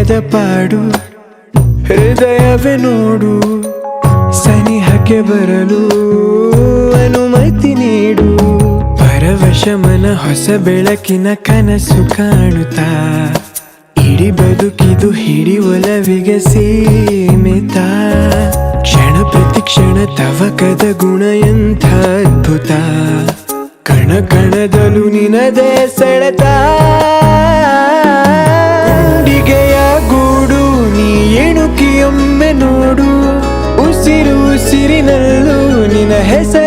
ಬೇಡದ ಪಾಡು ಹೃದಯವೇ ನೋಡು ಸನಿಹಕ್ಕೆ ಬರಲು ಅನುಮತಿ ನೀಡು ಪರವಶ ಮನ ಹೊಸ ಬೆಳಕಿನ ಕನಸು ಕಾಣುತ್ತಾ ಇಡೀ ಬದುಕಿದು ಹಿಡಿ ಒಲವಿಗೆ ಸೀಮಿತ ಕ್ಷಣ ಪ್ರತಿ ಕ್ಷಣ ತವಕದ ಗುಣ ಎಂಥ ಅದ್ಭುತ ಕಣ ಕಣದಲು ನಿನದೇ ಸೆಳೆತ ಗುಂಡಿಗೆಯ ಗೂಡು ನೀ ಎಣುಕಿಯೊಮ್ಮೆ ನೋಡು ಉಸಿರು ಉಸಿರಿನಲ್ಲೂ ನಿನ್ನ ಹೆಸರು